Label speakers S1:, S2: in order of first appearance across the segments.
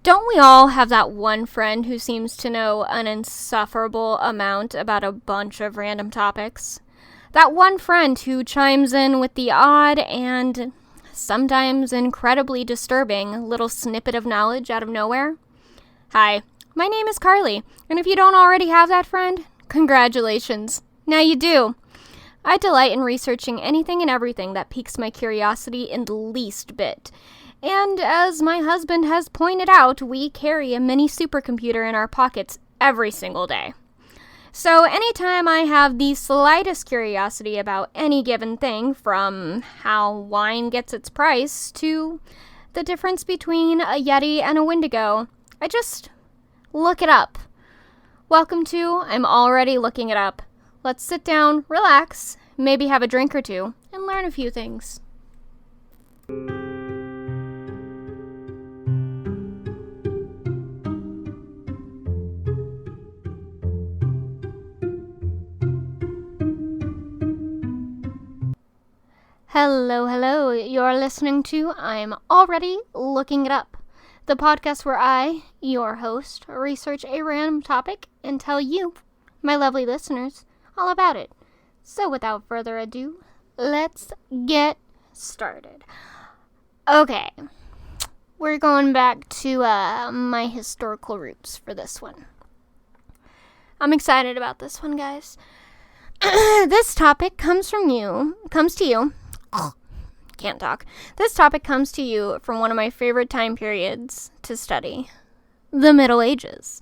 S1: Don't we all have that one friend who seems to know an insufferable amount about a bunch of random topics? That one friend who chimes in with the odd and sometimes incredibly disturbing little snippet of knowledge out of nowhere? Hi, my name is Carly, and if you don't already have that friend, congratulations. Now you do. I delight in researching anything and everything that piques my curiosity in the least bit. And as my husband has pointed out, we carry a mini supercomputer in our pockets every single day. So anytime I have the slightest curiosity about any given thing, from how wine gets its price to the difference between a Yeti and a Wendigo, I just look it up. Welcome to I'm Already Looking It Up. Let's sit down, relax, maybe have a drink or two, and learn a few things. Hello. You're listening to I'm Already Looking It Up, the podcast where I, your host, research a random topic and tell you, my lovely listeners, all about it. So without further ado, let's get started. Okay, we're going back to my historical roots for this one. I'm excited about this one, guys. This topic comes to you. Can't talk. This topic comes to you from one of my favorite time periods to study, the Middle Ages.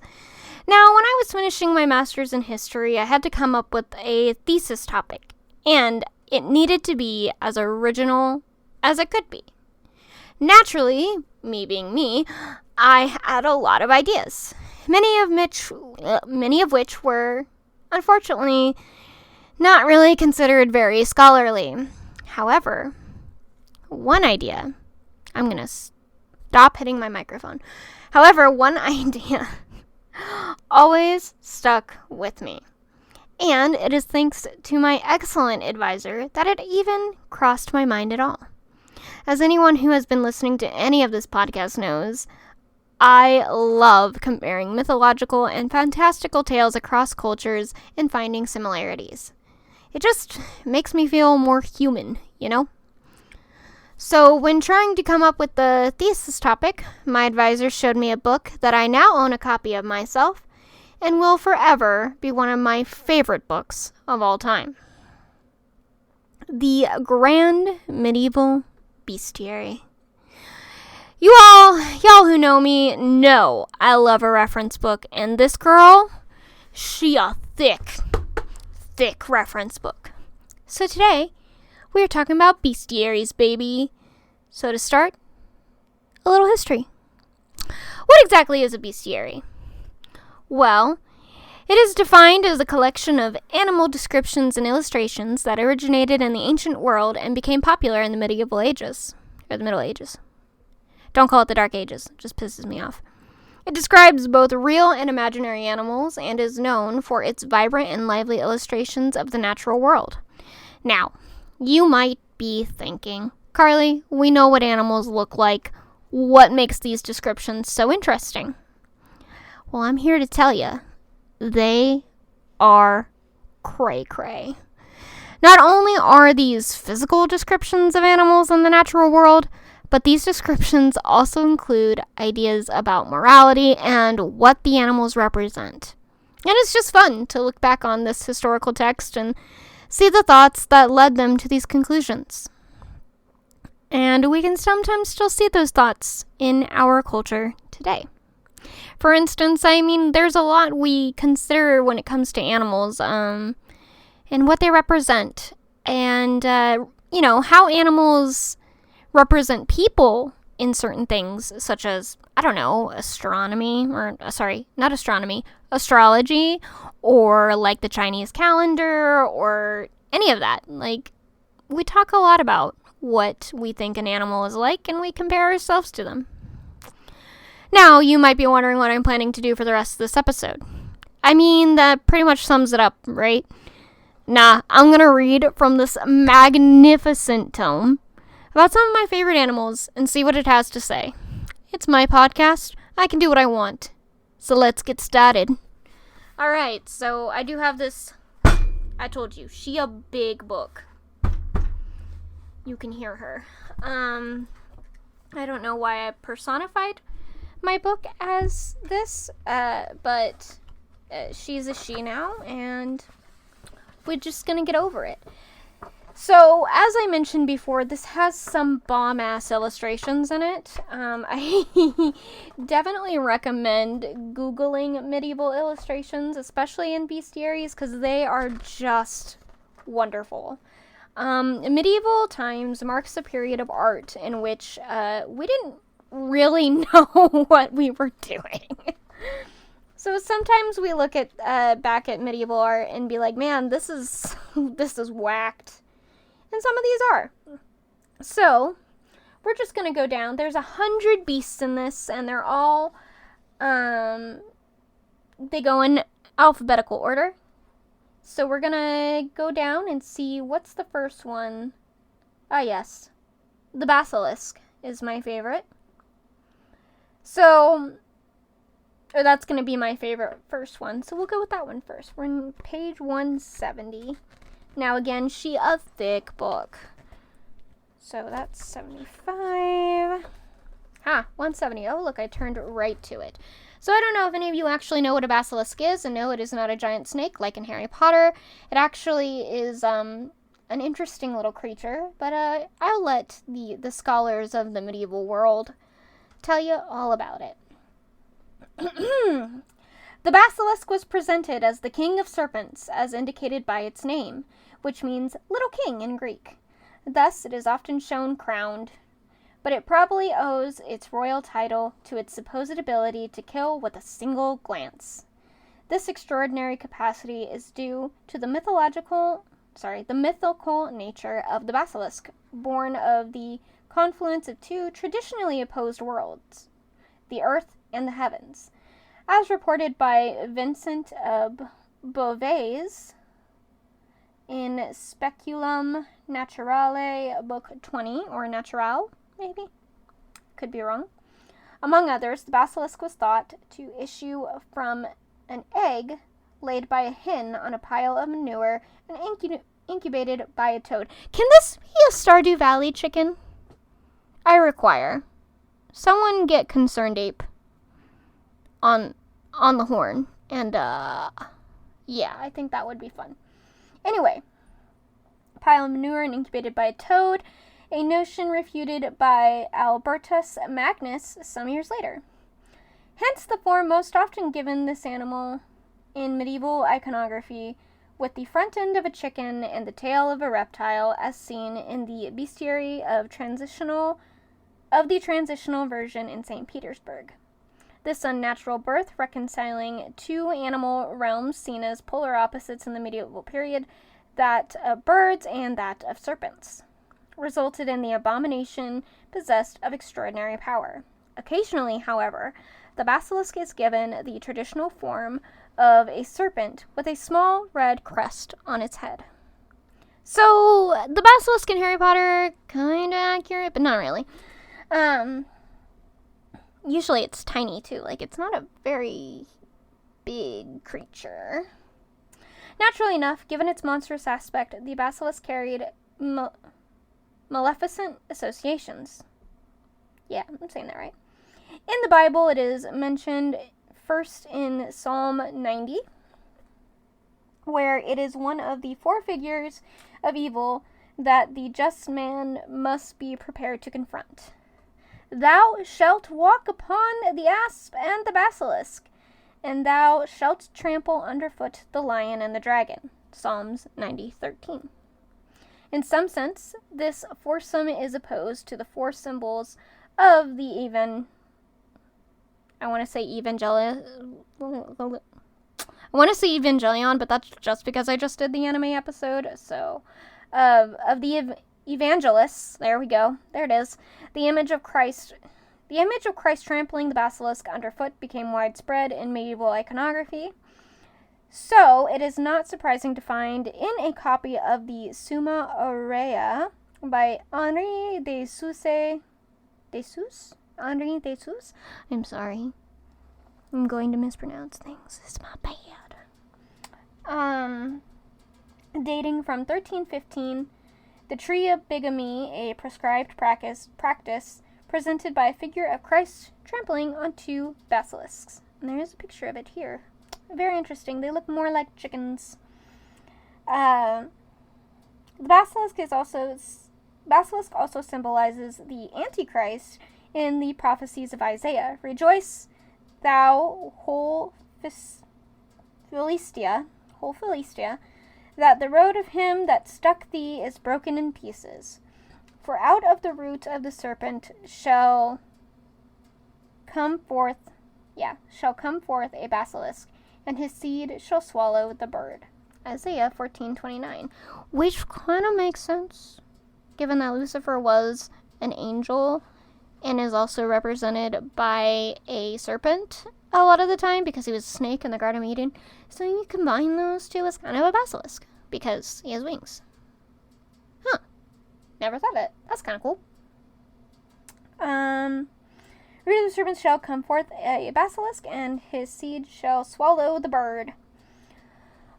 S1: Now, when I was finishing my master's in history, I had to come up with a thesis topic, and it needed to be as original as it could be. Naturally, me being me, I had a lot of ideas, many of which were, unfortunately, not really considered very scholarly. However, one idea, I'm going to stop hitting my microphone. However, one idea always stuck with me. And it is thanks to my excellent advisor that it even crossed my mind at all. As anyone who has been listening to any of this podcast knows, I love comparing mythological and fantastical tales across cultures and finding similarities. It just makes me feel more human, you know? So when trying to come up with the thesis topic, my advisor showed me a book that I now own a copy of myself and will forever be one of my favorite books of all time. The Grand Medieval Bestiary. Y'all who know me know I love a reference book, and this girl, she a thick reference book. So today, we're talking about bestiaries, baby. So to start, a little history. What exactly is a bestiary? Well, it is defined as a collection of animal descriptions and illustrations that originated in the ancient world and became popular in the Middle Ages. Don't call it the Dark Ages, it just pisses me off. It describes both real and imaginary animals and is known for its vibrant and lively illustrations of the natural world. Now, you might be thinking, Carly, we know what animals look like. What makes these descriptions so interesting? Well, I'm here to tell you, they are cray-cray. Not only are these physical descriptions of animals in the natural world, but these descriptions also include ideas about morality and what the animals represent. And it's just fun to look back on this historical text and see the thoughts that led them to these conclusions. And we can sometimes still see those thoughts in our culture today. For instance, there's a lot we consider when it comes to animals, and what they represent, and, how animals represent people in certain things, such as, astrology, or like the Chinese calendar, or any of that. Like, we talk a lot about what we think an animal is like, and we compare ourselves to them. Now, you might be wondering what I'm planning to do for the rest of this episode. That pretty much sums it up, right? Nah, I'm gonna read from this magnificent tome about some of my favorite animals and see what it has to say. It's my podcast. I can do what I want. So let's get started. Alright, so I do have this, I told you, she a big book. You can hear her. I don't know why I personified my book as this, but she's a she now, and we're just gonna get over it. So, as I mentioned before, this has some bomb-ass illustrations in it. I definitely recommend Googling medieval illustrations, especially in Bestiaries, because they are just wonderful. Medieval times marks a period of art in which we didn't really know what we were doing. So sometimes we look at back at medieval art and be like, man, this is whacked. And some of these are. So we're just gonna go down. There's 100 beasts in this, and they're all they go in alphabetical order. So we're gonna go down and see what's the first one. Ah, yes. The basilisk is my favorite. So, or that's gonna be my favorite first one. So we'll go with that one first. We're on page 170. Now again, she a thick book. So that's 75. 170. Oh, look, I turned right to it. So I don't know if any of you actually know what a basilisk is, and no, it is not a giant snake like in Harry Potter. It actually is an interesting little creature, but I'll let the scholars of the medieval world tell you all about it. The basilisk was presented as the king of serpents, as indicated by its name, which means little king in Greek. Thus, it is often shown crowned, but it probably owes its royal title to its supposed ability to kill with a single glance. This extraordinary capacity is due to the mythical nature of the basilisk, born of the confluence of two traditionally opposed worlds, the earth and the heavens. As reported by Vincent of Beauvais in Speculum Naturale, Book 20, or Natural, maybe? Could be wrong. Among others, the basilisk was thought to issue from an egg laid by a hen on a pile of manure and incubated by a toad. Can this be a Stardew Valley chicken? I require. Someone get Concerned Ape on the horn. And, yeah, I think that would be fun. Anyway, pile of manure and incubated by a toad, a notion refuted by Albertus Magnus some years later. Hence the form most often given this animal in medieval iconography, with the front end of a chicken and the tail of a reptile, as seen in the Bestiary of the transitional version in St. Petersburg. This unnatural birth, reconciling two animal realms seen as polar opposites in the medieval period, that of birds and that of serpents, resulted in the abomination possessed of extraordinary power. Occasionally, however, the basilisk is given the traditional form of a serpent with a small red crest on its head. So, the basilisk in Harry Potter, kinda accurate, but not really. Usually it's tiny, too. Like, it's not a very big creature. Naturally enough, given its monstrous aspect, the basilisk carried maleficent associations. Yeah, I'm saying that right. In the Bible, it is mentioned first in Psalm 90, where it is one of the four figures of evil that the just man must be prepared to confront. Thou shalt walk upon the asp and the basilisk, and thou shalt trample underfoot the lion and the dragon. Psalms 90:13. In some sense, this foursome is opposed to the four symbols of the evangelion, but that's just because I just did the anime episode. So, of the evangelists, there we go, there it is. The image of Christ trampling the basilisk underfoot became widespread in medieval iconography. So, it is not surprising to find in a copy of the Summa Aurea by Henri de Sousse, I'm sorry. I'm going to mispronounce things. It's my bad. Dating from 1315, the tree of bigamy, a prescribed practice presented by a figure of Christ trampling on two basilisks. And there is a picture of it here. Very interesting. They look more like chickens. The basilisk also symbolizes the Antichrist in the prophecies of Isaiah. Rejoice, thou whole Philistia, that the road of him that struck thee is broken in pieces. For out of the root of the serpent shall come forth a basilisk, and his seed shall swallow the bird. Isaiah 14:29, which kind of makes sense, given that Lucifer was an angel and is also represented by a serpent a lot of the time because he was a snake in the Garden of Eden. So you combine those two as kind of a basilisk because he has wings. Huh. Never thought of it. That's kind of cool. Root of the serpent shall come forth a basilisk, and his seed shall swallow the bird.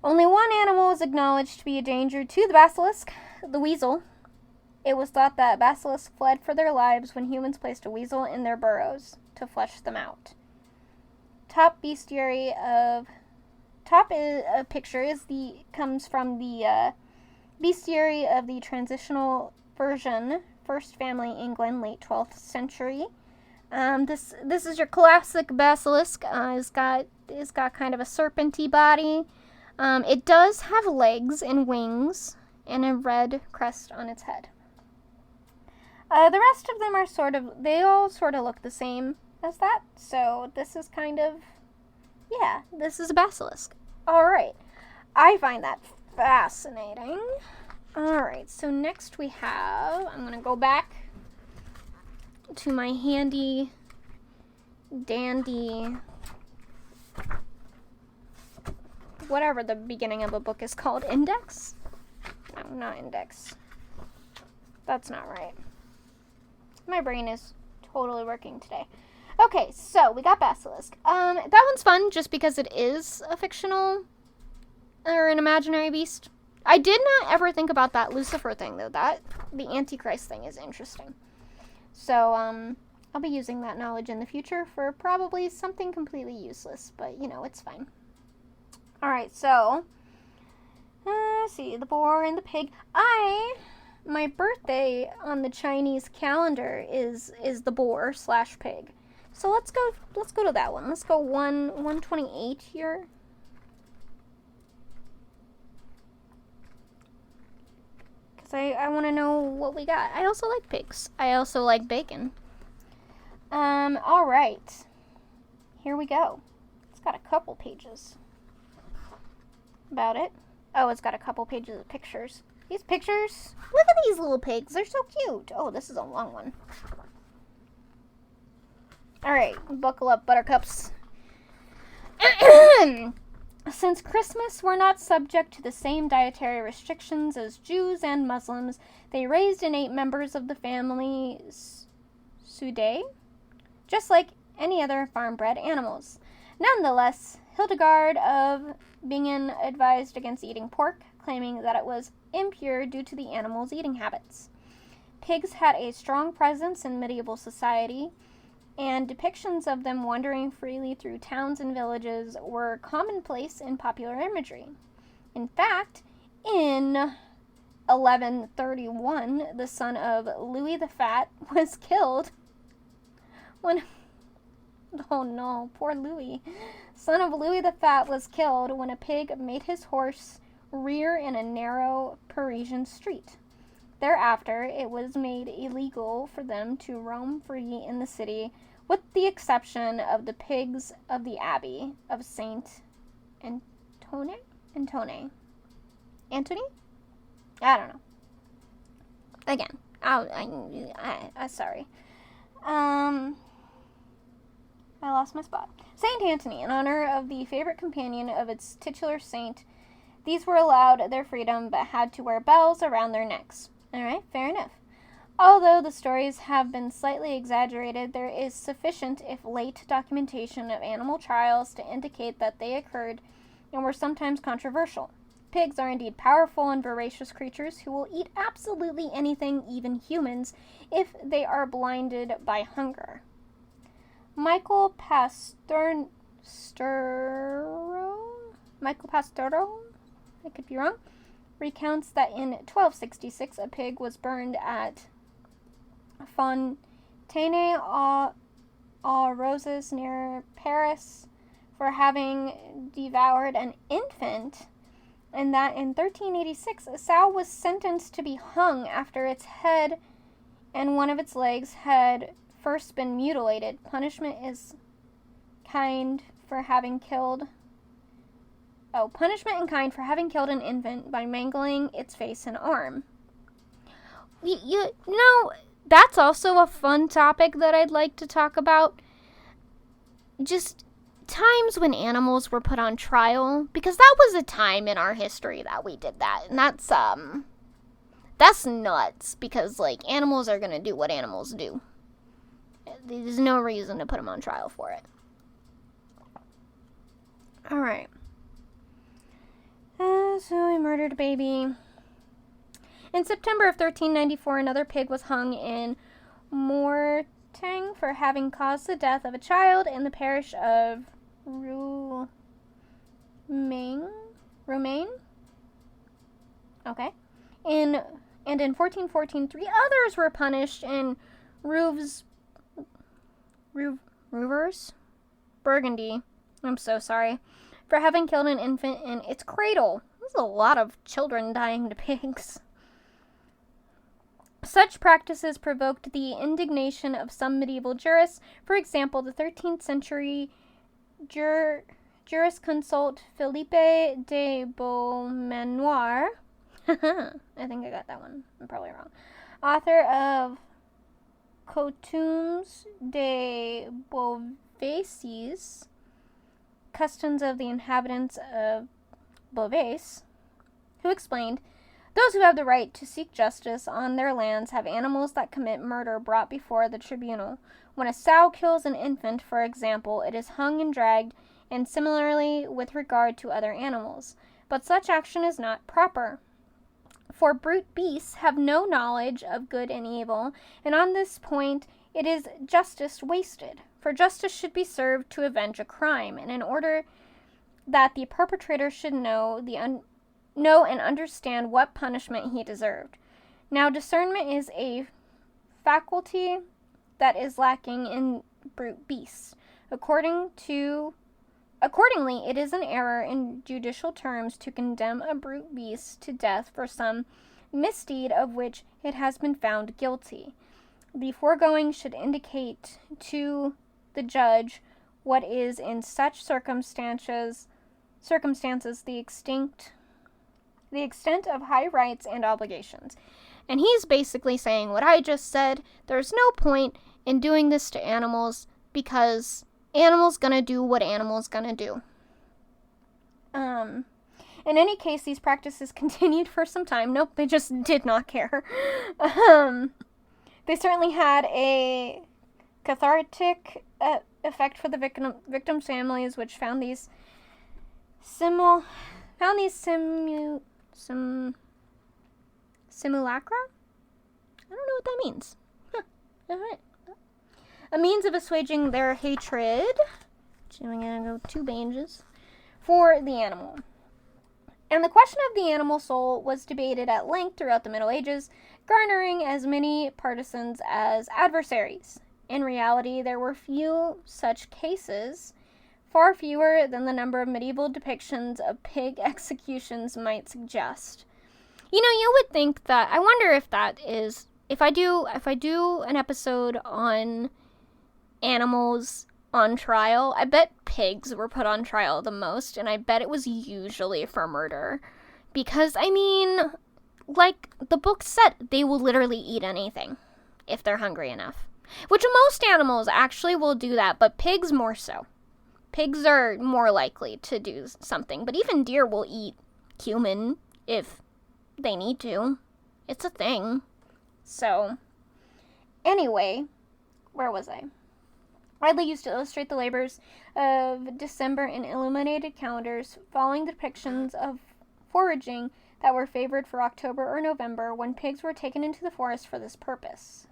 S1: Only one animal is acknowledged to be a danger to the basilisk, the weasel. It was thought that basilisks fled for their lives when humans placed a weasel in their burrows to flush them out. Top bestiary picture comes from the bestiary of the transitional version, First Family, England, late 12th century. This is your classic basilisk. It's got kind of a serpenty body. It does have legs and wings and a red crest on its head. The rest of them are they all sort of look the same as that. So this is this is a basilisk. Alright. I find that fascinating. Alright, so next we have, I'm going to go back to my handy dandy, whatever the beginning of a book is called, index? No, not index. That's not right. My brain is totally working today. Okay, so we got basilisk. That one's fun just because it is a fictional or an imaginary beast. I did not ever think about that Lucifer thing, though. The Antichrist thing is interesting. So, I'll be using that knowledge in the future for probably something completely useless, but, it's fine. Alright, so, let's see, the boar and the pig. My birthday on the Chinese calendar is the boar / pig. So let's go to that one. Let's go 128 here. Because I want to know what we got. I also like pigs. I also like bacon. Alright. Here we go. It's got a couple pages about it. Oh, it's got a couple pages of pictures. These pictures, look at these little pigs. They're so cute. Oh, this is a long one. Alright, buckle up, buttercups. Since Christmas were not subject to the same dietary restrictions as Jews and Muslims, they raised and ate members of the family Sude, just like any other farm-bred animals. Nonetheless, Hildegard of Bingen advised against eating pork, claiming that it was impure due to the animal's eating habits. Pigs had a strong presence in medieval society, and depictions of them wandering freely through towns and villages were commonplace in popular imagery. In fact, in 1131, the son of Louis the Fat was killed when... Oh no, poor Louis. Son of Louis the Fat was killed when a pig made his horse rear in a narrow Parisian street. Thereafter, it was made illegal for them to roam free in the city, with the exception of the pigs of the Abbey of Saint Antony? Antony? I don't know. Again, I sorry. I lost my spot. Saint Antony, in honor of the favorite companion of its titular saint. These were allowed their freedom, but had to wear bells around their necks. Alright, fair enough. Although the stories have been slightly exaggerated, there is sufficient, if late, documentation of animal trials to indicate that they occurred and were sometimes controversial. Pigs are indeed powerful and voracious creatures who will eat absolutely anything, even humans, if they are blinded by hunger. Michael Pastoro, I could be wrong, recounts that in 1266 a pig was burned at Fontaine aux Roses near Paris for having devoured an infant, and that in 1386 a sow was sentenced to be hung after its head and one of its legs had first been mutilated. Punishment in kind for having killed an infant by mangling its face and arm. You know, that's also a fun topic that I'd like to talk about. Just times when animals were put on trial, because that was a time in our history that we did that, and that's nuts, because, like, animals are gonna do what animals do. There's no reason to put them on trial for it. Alright. So he murdered a baby. In September of 1394, another pig was hung in Mortagne for having caused the death of a child in the parish of Romaine? Okay. And in 1414, 3 others were punished in Rouvers, Burgundy. I'm so sorry. For having killed an infant in its cradle. There's a lot of children dying to pigs. Such practices provoked the indignation of some medieval jurists. For example, the 13th century jurisconsult Philippe de Beaumanoir, I think I got that one, I'm probably wrong, author of Coutumes de Beauvaisis, Customs of the Inhabitants of Beauvais, who explained, those who have the right to seek justice on their lands have animals that commit murder brought before the tribunal. When a sow kills an infant, for example, it is hung and dragged, and similarly with regard to other animals. But such action is not proper. For brute beasts have no knowledge of good and evil, and on this point it is justice wasted. For justice should be served to avenge a crime, and in order that the perpetrator should know and understand what punishment he deserved. Now, discernment is a faculty that is lacking in brute beasts. Accordingly, it is an error in judicial terms to condemn a brute beast to death for some misdeed of which it has been found guilty. The foregoing should indicate to the judge what is in such circumstances the extent of high rights and obligations. And he's basically saying what I just said. There's no point in doing this to animals because animals gonna do what animals gonna do. In any case, these practices continued for some time. Nope, they just did not care. They certainly had a cathartic effect for the victims' families, which found these simulacra? I don't know what that means. Alright. A means of assuaging their hatred, I'm going to go 2 pages, for the animal. And the question of the animal soul was debated at length throughout the Middle Ages, garnering as many partisans as adversaries. In reality, there were few such cases, far fewer than the number of medieval depictions of pig executions might suggest. You know, you would think that, I wonder if that is, if I do an episode on animals on trial, I bet pigs were put on trial the most, and I bet it was usually for murder. Because, I mean, like the book said, they will literally eat anything if they're hungry enough. Which most animals actually will do that, but pigs more so. Pigs are more likely to do something, but even deer will eat human if they need to. It's a thing. So, Anyway, where was I? Widely used to illustrate the labors of December in illuminated calendars, following the depictions of foraging that were favored for October or November, when pigs were taken into the forest for this purpose.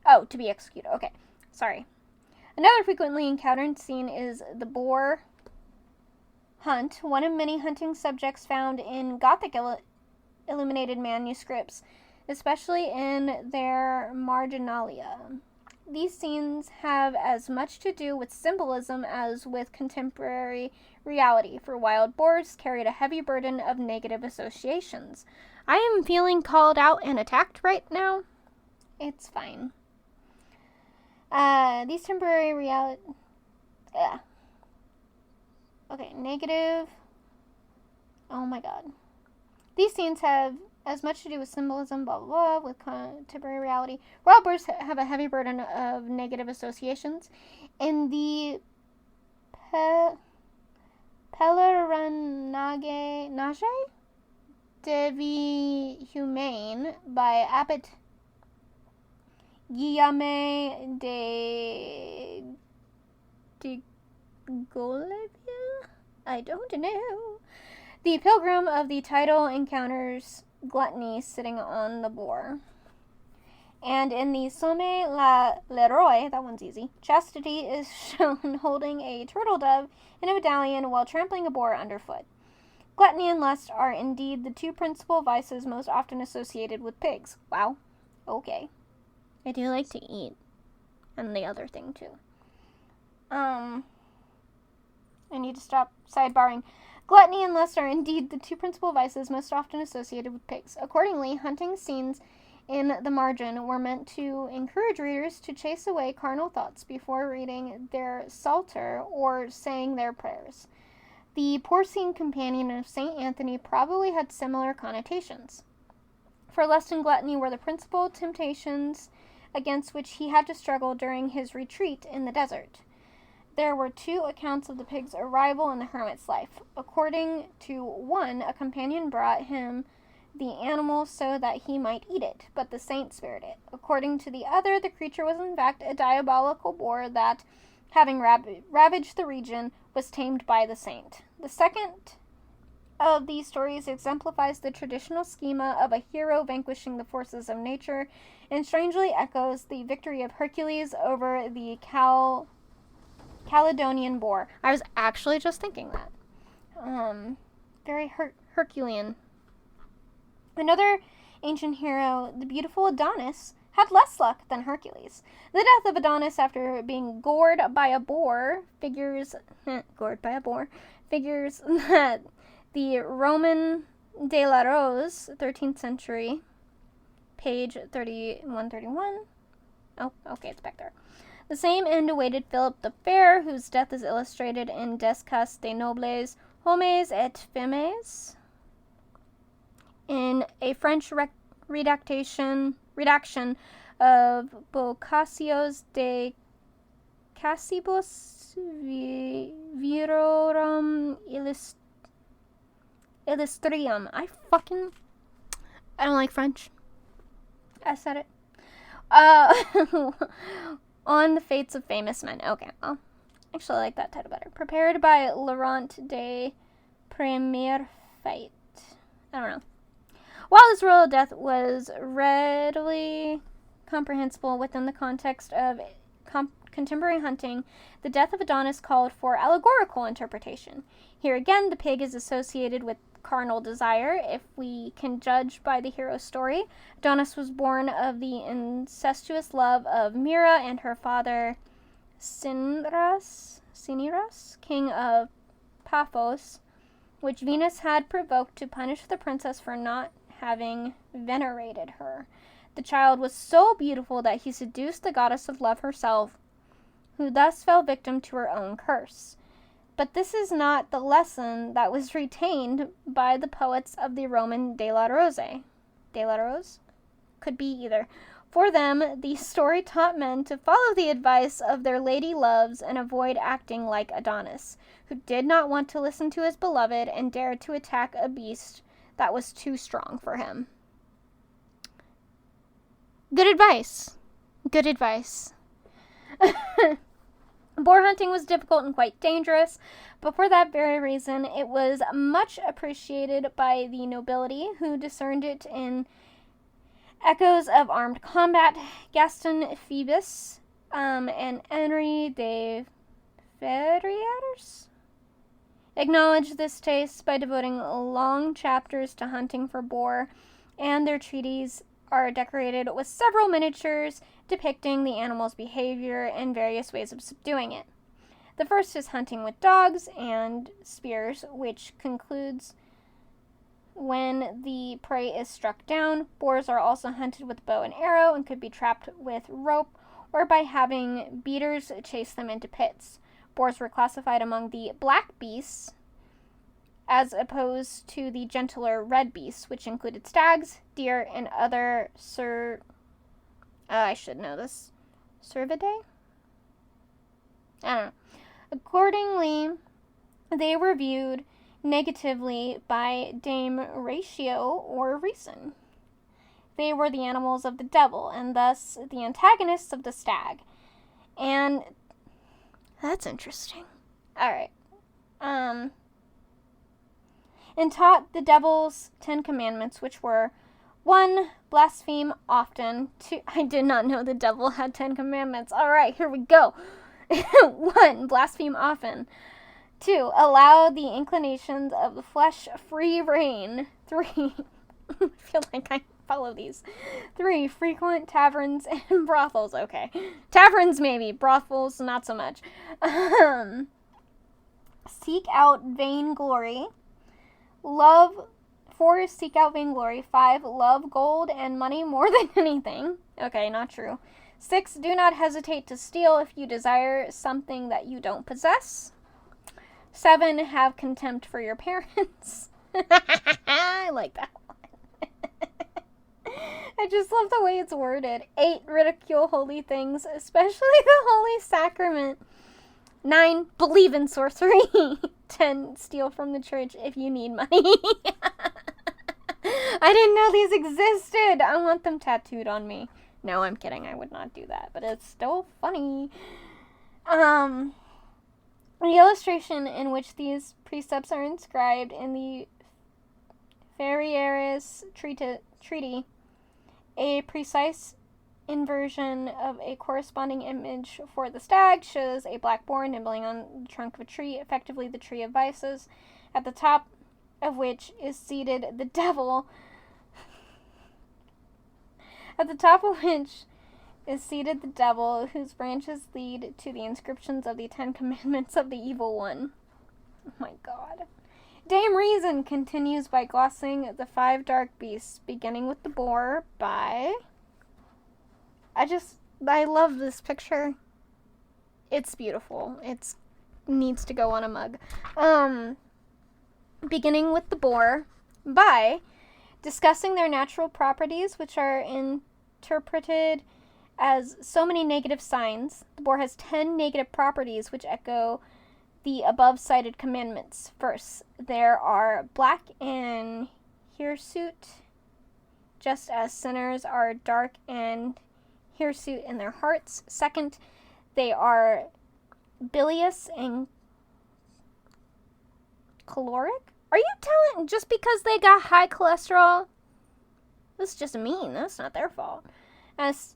S1: Oh, to be executed. Okay, sorry. Another frequently encountered scene is the boar hunt, one of many hunting subjects found in Gothic illuminated manuscripts, especially in their marginalia. These scenes have as much to do with symbolism as with contemporary reality, for wild boars carried a heavy burden of negative associations. I am feeling called out and attacked right now. It's fine. These temporary reality... Okay, negative... Oh my god. These scenes have as much to do with symbolism, blah, blah, blah, with contemporary reality. Wild boars have a heavy burden of negative associations. In the Pèlerinage de Vie Humaine by Abbot Guillaume de Goleville? I don't know. The pilgrim of the title encounters gluttony sitting on the boar. And in the Somme la Leroy, that one's easy, chastity is shown holding a turtle dove in a medallion while trampling a boar underfoot. Gluttony and lust are indeed the two principal vices most often associated with pigs. Wow. Okay. I do like to eat. And the other thing, too. I need to stop sidebarring. Gluttony and lust are indeed the two principal vices most often associated with pigs. Accordingly, hunting scenes in the margin were meant to encourage readers to chase away carnal thoughts before reading their Psalter or saying their prayers. The porcine companion of St. Anthony probably had similar connotations. For lust and gluttony were the principal temptations against which he had to struggle during his retreat in the desert. There were two accounts of the pig's arrival in the hermit's life. According to one, a companion brought him the animal so that he might eat it, but the saint spared it. According to the other, the creature was in fact a diabolical boar that, having ravaged the region, was tamed by the saint. The second of these stories exemplifies the traditional schema of a hero vanquishing the forces of nature, and strangely echoes the victory of Hercules over the Caledonian boar. I was actually just thinking that. Very Herculean. Another ancient hero, the beautiful Adonis, had less luck than Hercules. The death of Adonis after being gored by a boar figures that the Roman de la Rose, 13th century, page 131. Oh, okay, it's back there. The same end awaited Philip the Fair, whose death is illustrated in Des Cas des Nobles, Hommes et Femmes, in a French redaction of Boccaccio's De Cassibus Virorum Illustrium. I don't like French. I said it. On the fates of famous men. Okay, well, actually I like that title better. Prepared by Laurent de Premier Fête. I don't know. While this royal death was readily comprehensible within the context of contemporary hunting, the death of Adonis called for allegorical interpretation. Here again, the pig is associated with carnal desire, if we can judge by the hero's story. Adonis was born of the incestuous love of Mira and her father Cinyras, king of Paphos, which Venus had provoked to punish the princess for not having venerated her. The child was so beautiful that he seduced the goddess of love herself, who thus fell victim to her own curse. But this is not the lesson that was retained by the poets of the Roman De La Rose. De La Rose? Could be either. For them, the story taught men to follow the advice of their lady loves and avoid acting like Adonis, who did not want to listen to his beloved and dared to attack a beast that was too strong for him. Good advice. Good advice. Boar hunting was difficult and quite dangerous, but for that very reason, it was much appreciated by the nobility, who discerned it in echoes of armed combat. Gaston Phoebus and Henri de Ferrières acknowledged this taste by devoting long chapters to hunting for boar, and their treatises are decorated with several miniatures depicting the animal's behavior and various ways of subduing it. The first is hunting with dogs and spears, which concludes when the prey is struck down. Boars are also hunted with bow and arrow and could be trapped with rope or by having beaters chase them into pits. Boars were classified among the black beasts as opposed to the gentler red beasts, which included stags, deer, and other I should know this. Cervidae? I don't know. Accordingly, they were viewed negatively by Dame Ratio or Reason. They were the animals of the devil, and thus the antagonists of the stag. And that's interesting. Alright. And taught the devil's 10 commandments, which were 1. Blaspheme often. 2. I did not know the devil had 10 commandments. Alright, here we go. 1. Blaspheme often. 2. Allow the inclinations of the flesh free rein. 3. I feel like I follow these. 3. Frequent taverns and brothels. Okay. Taverns maybe. Brothels not so much. Seek out vainglory. 4. Seek out vainglory. 5. Love gold and money more than anything. Okay, not true. 6. Do not hesitate to steal if you desire something that you don't possess. 7. Have contempt for your parents. I like that one. I just love the way it's worded. 8. Ridicule holy things, especially the Holy Sacrament. 9. Believe in sorcery. 10. Steal from the church if you need money. I didn't know these existed. I want them tattooed on me. No, I'm kidding. I would not do that, but it's still funny. The illustration in which these precepts are inscribed in the Ferrières treaty, a precise inversion of a corresponding image for the stag, shows a black boar nibbling on the trunk of a tree, effectively the tree of vices, at the top of which is seated the devil. At the top of which is seated the devil, whose branches lead to the inscriptions of the 10 commandments of the evil one. Oh my god. Dame Reason continues by glossing the 5 dark beasts, beginning with the boar by... I love this picture. It's beautiful. It needs to go on a mug. Beginning with the boar by discussing their natural properties, which are interpreted as so many negative signs. The boar has 10 negative properties, which echo the above-cited commandments. First, there are black and hirsute, just as sinners are dark and hirsute in their hearts. Second, they are bilious and caloric. Are you telling just because they got high cholesterol? That's just mean. That's not their fault. As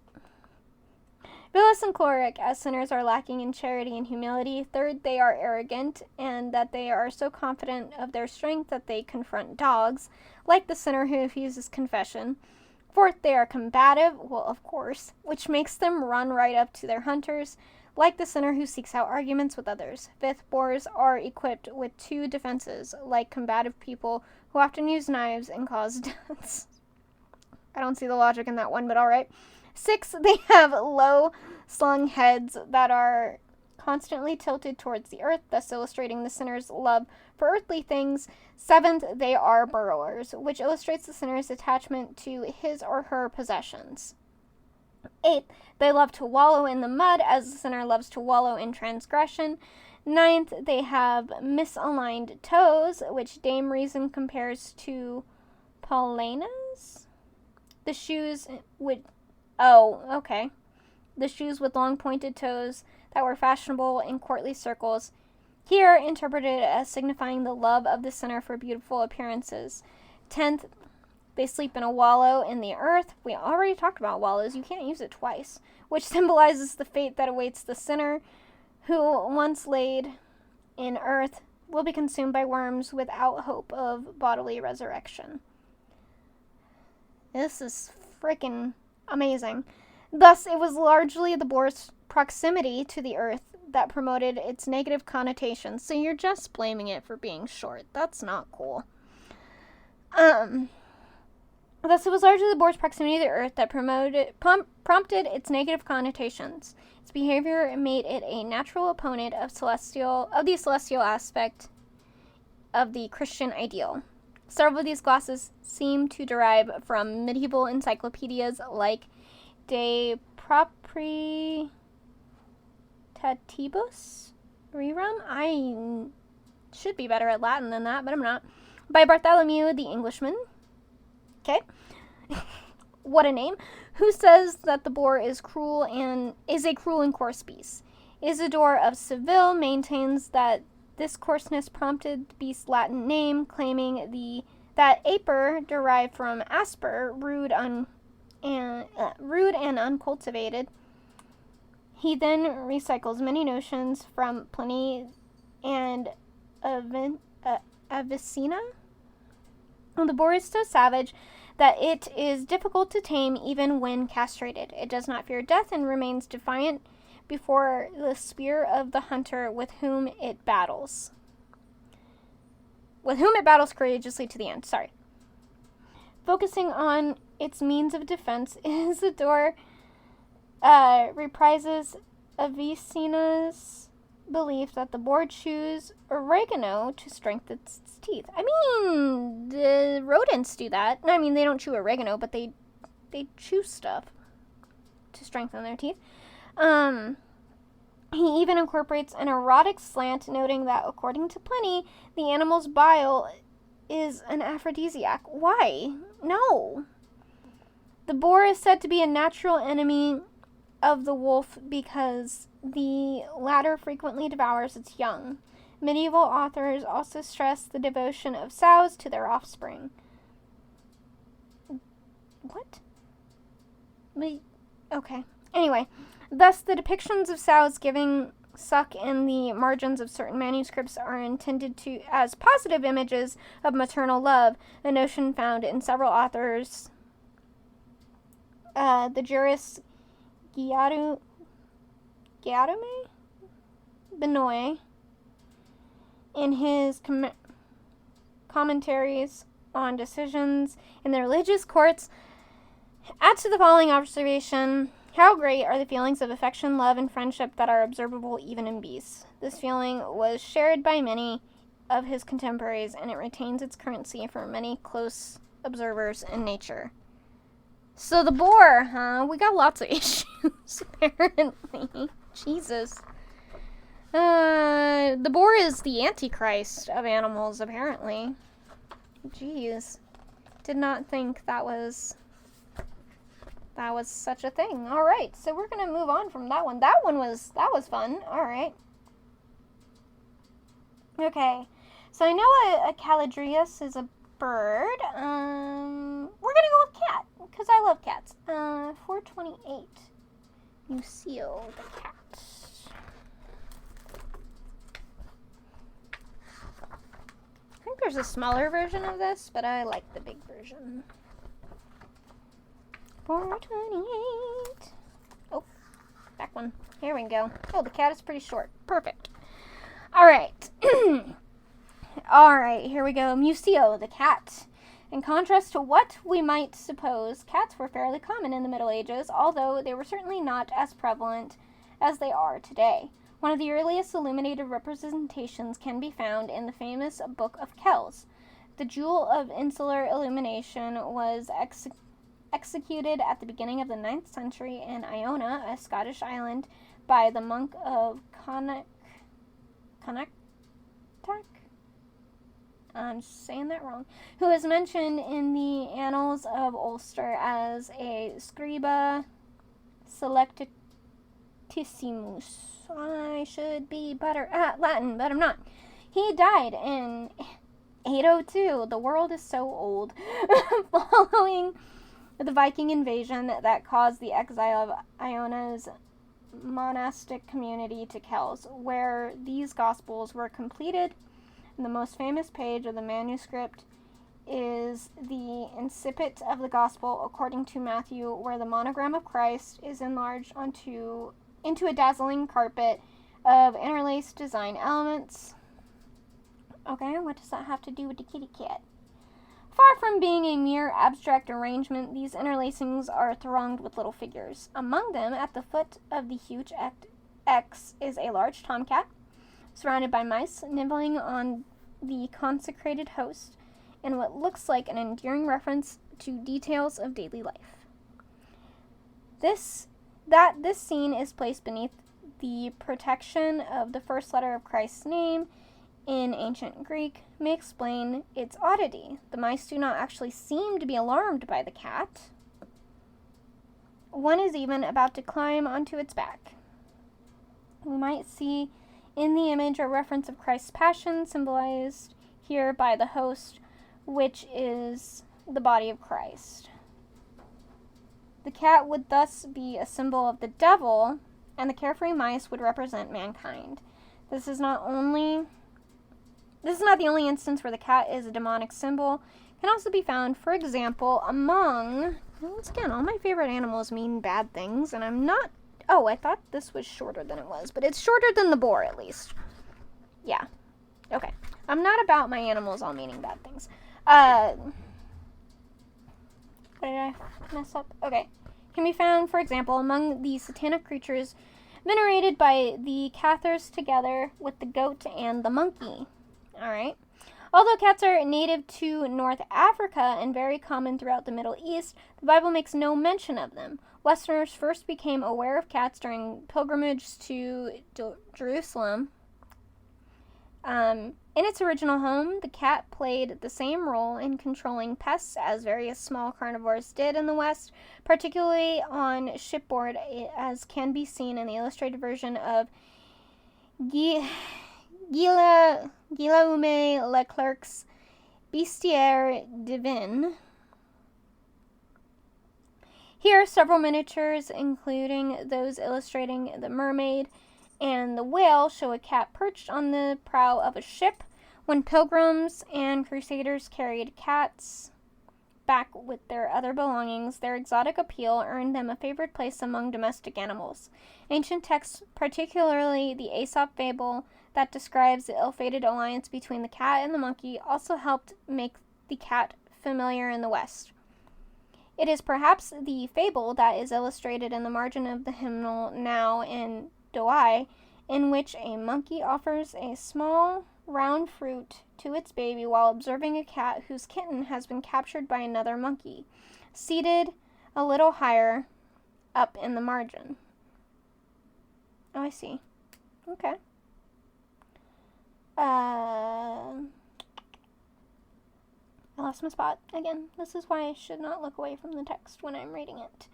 S1: bilious and caloric, as sinners are lacking in charity and humility. Third, they are arrogant, and that they are so confident of their strength that they confront dogs, like the sinner who refuses confession. Fourth, they are combative, well, of course, which makes them run right up to their hunters, like the sinner who seeks out arguments with others. Fifth, boars are equipped with 2 defenses, like combative people who often use knives and cause deaths. I don't see the logic in that one, but alright. 6, they have low slung heads that are constantly tilted towards the earth, thus illustrating the sinner's love for earthly things. 7th, they are burrowers, which illustrates the sinner's attachment to his or her possessions. 8th, they love to wallow in the mud, as the sinner loves to wallow in transgression. 9th, they have misaligned toes, which Dame Reason compares to Paulinas, the shoes Oh, okay. The shoes with long pointed toes that were fashionable in courtly circles, here interpreted as signifying the love of the sinner for beautiful appearances. 10th, they sleep in a wallow in the earth. We already talked about wallows. You can't use it twice. Which symbolizes the fate that awaits the sinner who, once laid in earth, will be consumed by worms without hope of bodily resurrection. This is freaking amazing. Thus, it was largely the boar's proximity to the earth that promoted its negative connotations. So you're just blaming it for being short. That's not cool. Thus, it was largely the boar's proximity to the earth that prompted its negative connotations. Its behavior made it a natural opponent of the celestial aspect of the Christian ideal. Several of these glosses seem to derive from medieval encyclopedias like De Proprietatibus Rerum. I should be better at Latin than that, but I'm not. By Bartholomew the Englishman. Okay. What a name. Who says that the boar is a cruel and coarse beast. Isidore of Seville maintains that this coarseness prompted the beast's Latin name, claiming that aper derived from asper, rude and uncultivated. He then recycles many notions from Pliny and Avicenna. The boar is so savage that it is difficult to tame even when castrated. It does not fear death and remains defiant before the spear of the hunter with whom it battles. Courageously to the end. Sorry. Focusing on its means of defense, Isidore reprises Avicenna's belief that the boar chews oregano to strengthen its teeth. I mean, the rodents do that. I mean, they don't chew oregano, but they chew stuff to strengthen their teeth. He even incorporates an erotic slant, noting that, according to Pliny, the animal's bile is an aphrodisiac. Why? No. The boar is said to be a natural enemy of the wolf because the latter frequently devours its young. Medieval authors also stress the devotion of sows to their offspring. What? Okay. Anyway, thus the depictions of sows giving suck in the margins of certain manuscripts are intended as positive images of maternal love, a notion found in several authors. The jurist Guillaume Benoit, in his commentaries on decisions in the religious courts, adds to the following observation: how great are the feelings of affection, love, and friendship that are observable even in beasts. This feeling was shared by many of his contemporaries, and it retains its currency for many close observers in nature. So the boar, huh? We got lots of issues, apparently. Jesus. The boar is the Antichrist of animals, apparently. Jeez. Did not think that was such a thing. Alright, so we're gonna move on from that one. That was fun. Alright. Okay. So I know a caladrius is a bird. We're gonna go with cat, because I love cats. 428. Lucille the cat. I think there's a smaller version of this, but I like the big version. 428. Oh, back one. Here we go. Oh, the cat is pretty short. Perfect. Alright. Alright, here we go. Museo, the cat. In contrast to what we might suppose, cats were fairly common in the Middle Ages, although they were certainly not as prevalent as they are today. One of the earliest illuminated representations can be found in the famous Book of Kells. The jewel of insular illumination was executed at the beginning of the 9th century in Iona, a Scottish island, by the monk of Connacht. I'm saying that wrong. Who is mentioned in the Annals of Ulster as a scriba Selectissimus. I should be better at Latin, but I'm not. He died in 802. The world is so old. Following the Viking invasion that caused the exile of Iona's monastic community to Kells, where these Gospels were completed. The most famous page of the manuscript is the incipit of the Gospel according to Matthew, where the monogram of Christ is enlarged into a dazzling carpet of interlaced design elements. Okay, what does that have to do with the kitty cat? Far from being a mere abstract arrangement, these interlacings are thronged with little figures. Among them, at the foot of the huge X, is a large tomcat, surrounded by mice, nibbling on the consecrated host, in what looks like an endearing reference to details of daily life. This scene is placed beneath the protection of the first letter of Christ's name in ancient Greek may explain its oddity. The mice do not actually seem to be alarmed by the cat. One is even about to climb onto its back. We might see in the image a reference of Christ's passion, symbolized here by the host, which is the body of Christ. The cat would thus be a symbol of the devil, and the carefree mice would represent mankind. This is not the only instance where the cat is a demonic symbol. It can also be found, for example, among, once again, all my favorite animals mean bad things, and I'm not, I thought this was shorter than it was, but it's shorter than the boar, at least. Yeah. Okay. I'm not about my animals all meaning bad things. What did I mess up? Okay. Can be found, for example, among the satanic creatures venerated by the Cathars together with the goat and the monkey. Alright. Although cats are native to North Africa and very common throughout the Middle East, the Bible makes no mention of them. Westerners first became aware of cats during pilgrimage to Jerusalem. In its original home, the cat played the same role in controlling pests as various small carnivores did in the West, particularly on shipboard, as can be seen in the illustrated version of Guillaume Leclerc's Bestiaries divine. Here, several miniatures, including those illustrating the mermaid and the whale, show a cat perched on the prow of a ship. When pilgrims and crusaders carried cats back with their other belongings, their exotic appeal earned them a favored place among domestic animals. Ancient texts, particularly the Aesop fable that describes the ill-fated alliance between the cat and the monkey, also helped make the cat familiar in the West. It is perhaps the fable that is illustrated in the margin of the hymnal now in Douai, in which a monkey offers a small round fruit to its baby while observing a cat whose kitten has been captured by another monkey, seated a little higher up in the margin. Oh, I see. Okay. I lost my spot. Again, this is why I should not look away from the text when I'm reading it.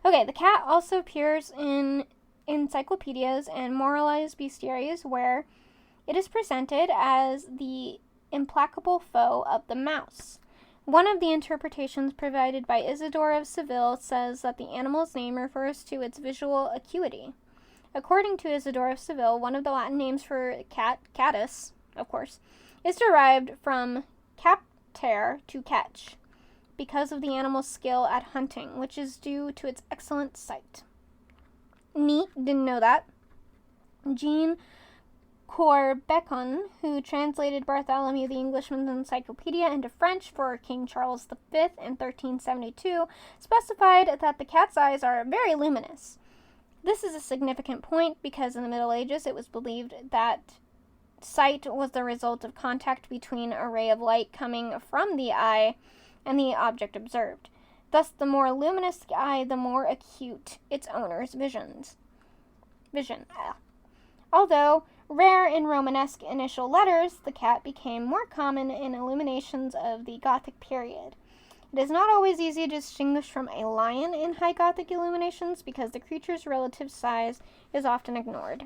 S1: Okay, the cat also appears in encyclopedias and moralized bestiaries, where it is presented as the implacable foe of the mouse. One of the interpretations provided by Isidore of Seville says that the animal's name refers to its visual acuity. According to Isidore of Seville, one of the Latin names for cat, catus, of course, is derived from captare, to catch, because of the animal's skill at hunting, which is due to its excellent sight. Neat, didn't know that. Jean Courbecon, who translated Bartholomew the Englishman's Encyclopedia into French for King Charles V in 1372, specified that the cat's eyes are very luminous. This is a significant point because in the Middle Ages it was believed that sight was the result of contact between a ray of light coming from the eye and the object observed. Thus, the more luminous the eye, the more acute its owner's vision. Although rare in Romanesque initial letters, the cat became more common in illuminations of the Gothic period. It is not always easy to distinguish from a lion in high Gothic illuminations because the creature's relative size is often ignored.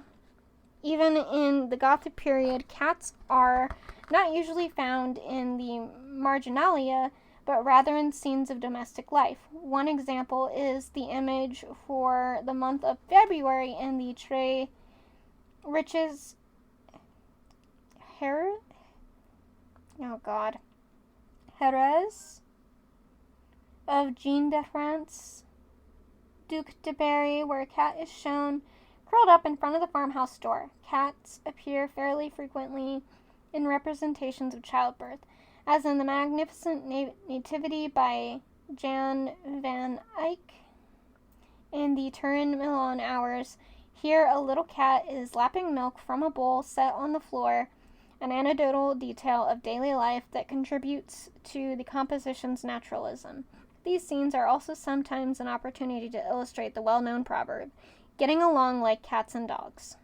S1: Even in the Gothic period, cats are not usually found in the marginalia, but rather in scenes of domestic life. One example is the image for the month of February in the Tres Riches Jerez of Jean de France, Duc de Berry, where a cat is shown curled up in front of the farmhouse door. Cats appear fairly frequently in representations of childbirth, as in the Magnificent Nativity by Jan van Eyck. In the Turin Milan Hours, here a little cat is lapping milk from a bowl set on the floor, an anecdotal detail of daily life that contributes to the composition's naturalism. These scenes are also sometimes an opportunity to illustrate the well-known proverb, getting along like cats and dogs.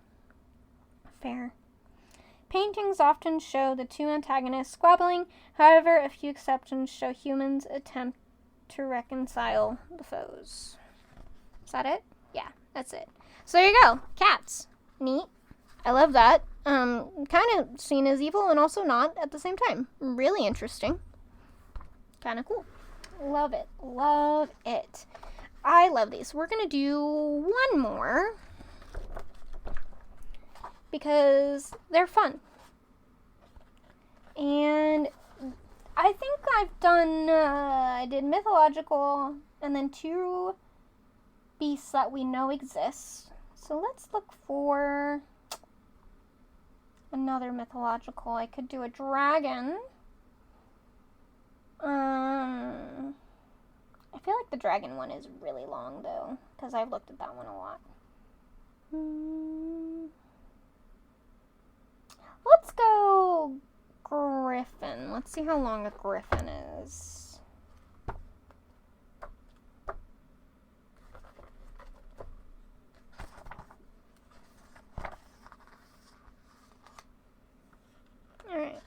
S1: Fair. Paintings often show the two antagonists squabbling. However, a few exceptions show humans attempt to reconcile the foes. Is that it? Yeah, that's it. So there you go. Cats. Neat. I love that. Kind of seen as evil and also not at the same time. Really interesting. Kind of cool. Love it. Love it. I love these. We're going to do one more because they're fun. And I think I've done, I did mythological and then 2 beasts that we know exist. So let's look for another mythological. I could do a dragon. I feel like the dragon one is really long, though, because I've looked at that one a lot. Let's go griffin. Let's see how long a griffin is. All right.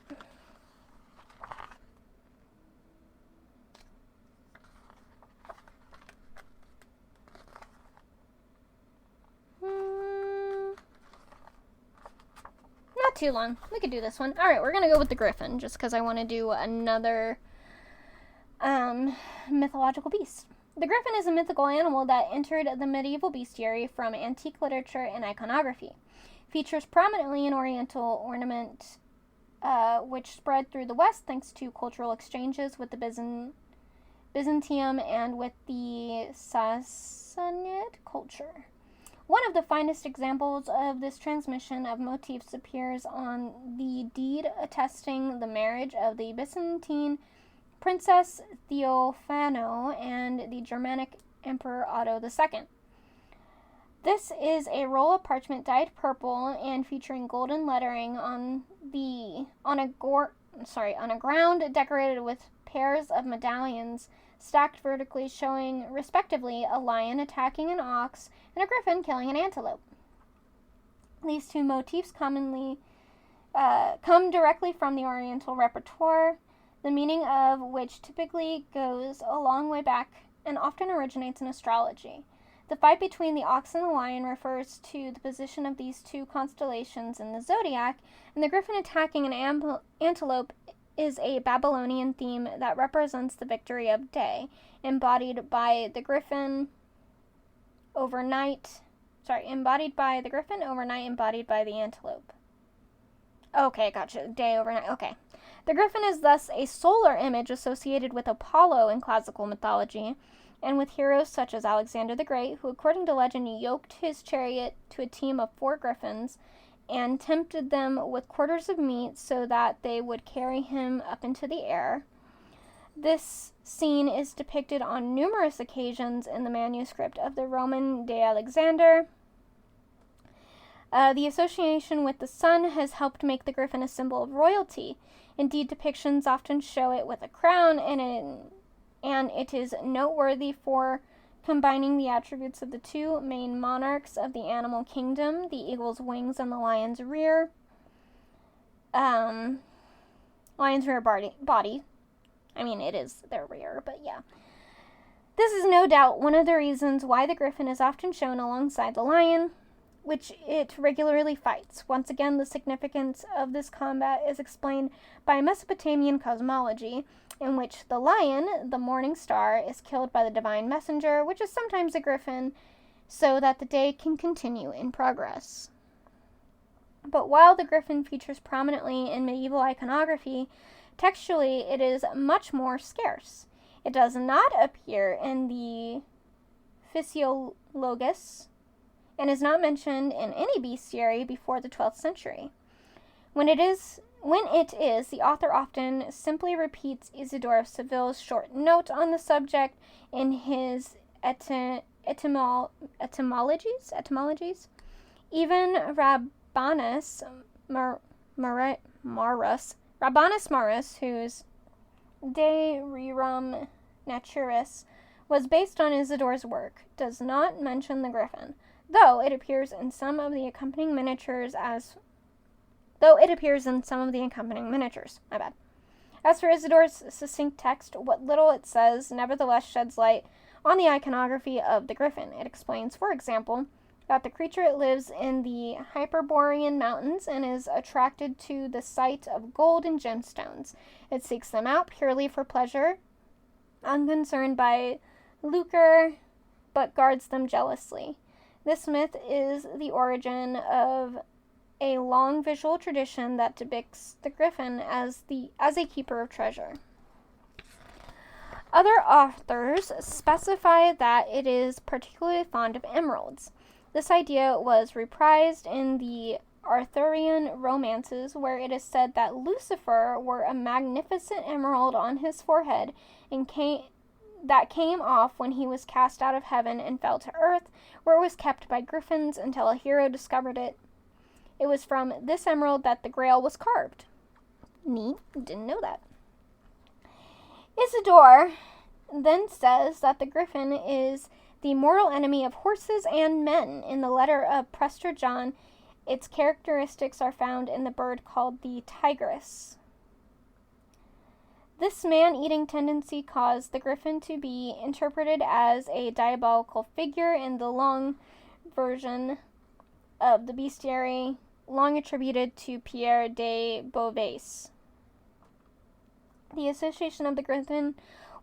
S1: Not too long. We could do this one. All right, we're going to go with the griffin just because I want to do another mythological beast. The griffin is a mythical animal that entered the medieval bestiary from antique literature and iconography. Features prominently in Oriental ornament, which spread through the West thanks to cultural exchanges with the Byzantium and with the Sassanid culture. One of the finest examples of this transmission of motifs appears on the deed attesting the marriage of the Byzantine Princess Theophano and the Germanic Emperor Otto II. This is a roll of parchment dyed purple and featuring golden lettering on a ground decorated with pairs of medallions stacked vertically, showing respectively a lion attacking an ox and a griffin killing an antelope. These 2 motifs commonly come directly from the Oriental repertoire, the meaning of which typically goes a long way back and often originates in astrology. The fight between the ox and the lion refers to the position of these 2 constellations in the zodiac, and the griffin attacking an antelope is a Babylonian theme that represents the victory of day, embodied by the griffin overnight, embodied by the antelope. Okay, gotcha. Day overnight. Okay. The griffin is thus a solar image associated with Apollo in classical mythology, and with heroes such as Alexander the Great, who according to legend yoked his chariot to a team of 4 griffins and tempted them with quarters of meat so that they would carry him up into the air. This scene is depicted on numerous occasions in the manuscript of the Roman de Alexander. The association with the sun has helped make the griffin a symbol of royalty. Indeed, depictions often show it with a crown, and it is noteworthy for combining the attributes of the 2 main monarchs of the animal kingdom, the eagle's wings and the lion's rear. Lion's rear body. I mean, they're rare, but yeah. This is no doubt one of the reasons why the griffin is often shown alongside the lion, which it regularly fights. Once again, the significance of this combat is explained by Mesopotamian cosmology, in which the lion, the morning star, is killed by the divine messenger, which is sometimes a griffin, so that the day can continue in progress. But while the griffin features prominently in medieval iconography, textually it is much more scarce. It does not appear in the Physiologus and is not mentioned in any bestiary before the 12th century. When it is, the author often simply repeats Isidore of Seville's short note on the subject in his etymologies. Even Rabanus Maurus, whose De Rerum Naturis was based on Isidore's work, does not mention the griffin, though it appears in some of the accompanying miniatures. My bad. As for Isidore's succinct text, what little it says nevertheless sheds light on the iconography of the griffin. It explains, for example, that the creature lives in the Hyperborean mountains and is attracted to the sight of gold and gemstones. It seeks them out purely for pleasure, unconcerned by lucre, but guards them jealously. This myth is the origin of a long visual tradition that depicts the griffin as a keeper of treasure. Other authors specify that it is particularly fond of emeralds. This idea was reprised in the Arthurian romances, where it is said that Lucifer wore a magnificent emerald on his forehead and came off when he was cast out of heaven and fell to earth, where it was kept by griffins until a hero discovered it. It was from this emerald that the Grail was carved. Neat, didn't know that. Isidore then says that the griffin is the mortal enemy of horses and men. In the letter of Prester John, its characteristics are found in the bird called the tigress. This man-eating tendency caused the griffin to be interpreted as a diabolical figure in the long version of the bestiary, long attributed to Pierre de Beauvais. The association of the griffin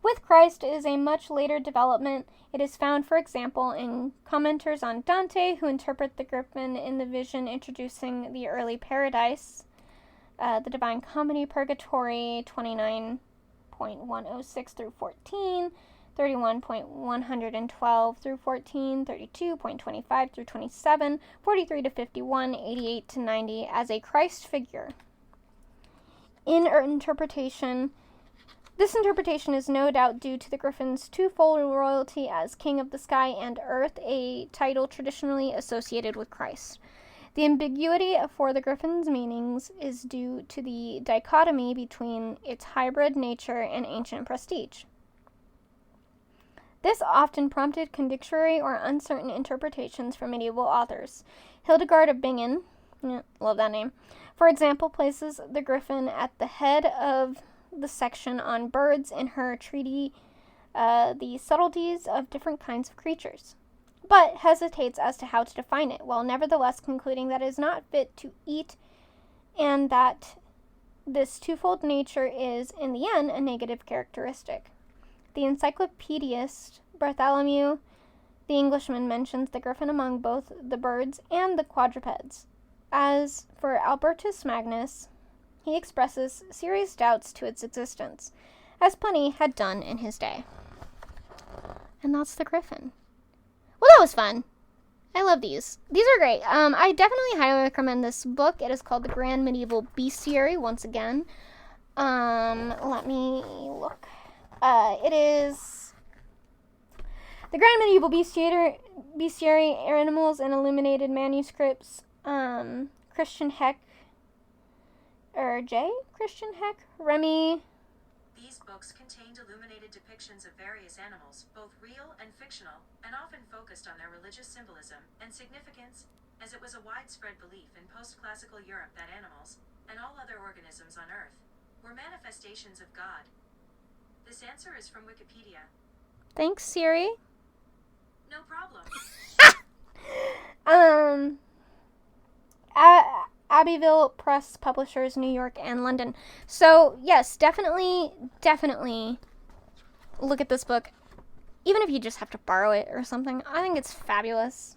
S1: with Christ is a much later development. It is found, for example, in commenters on Dante, who interpret the griffin in the vision introducing the early paradise, the Divine Comedy, Purgatory 29.106 through 14, 31.112 through 14, 32.25 through 27, 43 to 51, 88 to 90 as a Christ figure. This interpretation is no doubt due to the griffin's twofold royalty as king of the sky and earth, a title traditionally associated with Christ. The ambiguity for the griffin's meanings is due to the dichotomy between its hybrid nature and ancient prestige. This often prompted contradictory or uncertain interpretations from medieval authors. Hildegard of Bingen, love that name, for example, places the griffin at the head of the section on birds in her treatise, The Subtleties of Different Kinds of Creatures, but hesitates as to how to define it, while nevertheless concluding that it is not fit to eat and that this twofold nature is, in the end, a negative characteristic. The encyclopedist Bartholomew the Englishman mentions the griffin among both the birds and the quadrupeds. As for Albertus Magnus, he expresses serious doubts to its existence, as Pliny had done in his day. And that's the griffin. Well, that was fun. I love these. These are great. I definitely highly recommend this book. It is called The Grand Medieval Bestiary, once again. Let me look. It is The Grand Medieval Bestiary, Animals and Illuminated Manuscripts, Christian Heck, Remy.
S2: These books contained illuminated depictions of various animals, both real and fictional, and often focused on their religious symbolism and significance, as it was a widespread belief in post-classical Europe that animals, and all other organisms on Earth, were manifestations of God. This answer is from Wikipedia.
S1: Thanks, Siri.
S2: No problem.
S1: Abbeville Press Publishers, New York and London. So, yes, definitely look at this book. Even if you just have to borrow it or something, I think it's fabulous.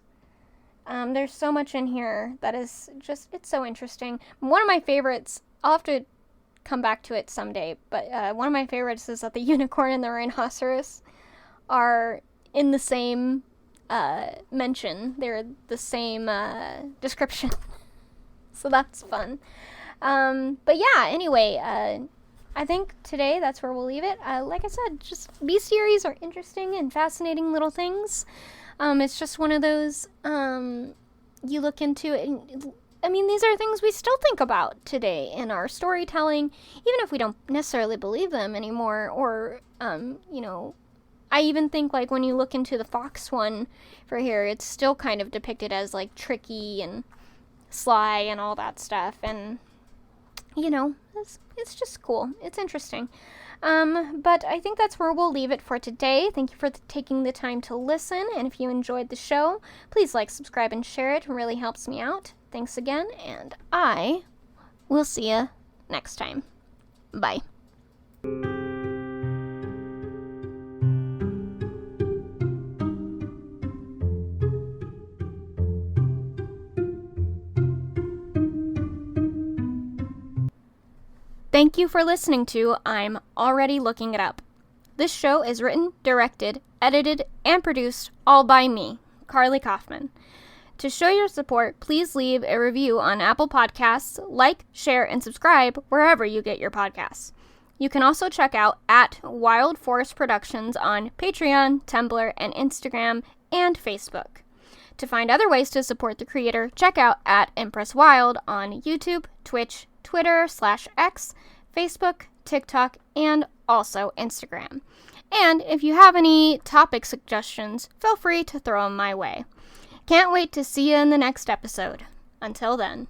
S1: There's so much in here that is just, it's so interesting. One of my favorites, I'll have to come back to it someday, but one of my favorites is that the unicorn and the rhinoceros are in the same mention. They're the same description. So that's fun. But yeah, anyway, I think today that's where we'll leave it. Like I said, just bestiaries are interesting and fascinating little things. It's just one of those, you look into it, and, I mean, these are things we still think about today in our storytelling, even if we don't necessarily believe them anymore, or, I even think, like, when you look into the fox one for here, it's still kind of depicted as, like, tricky and sly and all that stuff, and it's just cool. It's interesting. But I think that's where we'll leave it for today. Thank you for taking the time to listen, and if you enjoyed the show, please like, subscribe, and share it. It really helps me out. Thanks again, and I will see you next time. Bye. Thank you for listening to I'm Already Looking It Up. This show is written, directed, edited, and produced all by me, Carly Kaufman. To show your support, please leave a review on Apple Podcasts, like, share, and subscribe wherever you get your podcasts. You can also check out at Wild Forest Productions on Patreon, Tumblr, and Instagram, and Facebook. To find other ways to support the creator, check out at Empress Wild on YouTube, Twitch, Twitter /X, Facebook, TikTok, and also Instagram. And if you have any topic suggestions, feel free to throw them my way. Can't wait to see you in the next episode. Until then.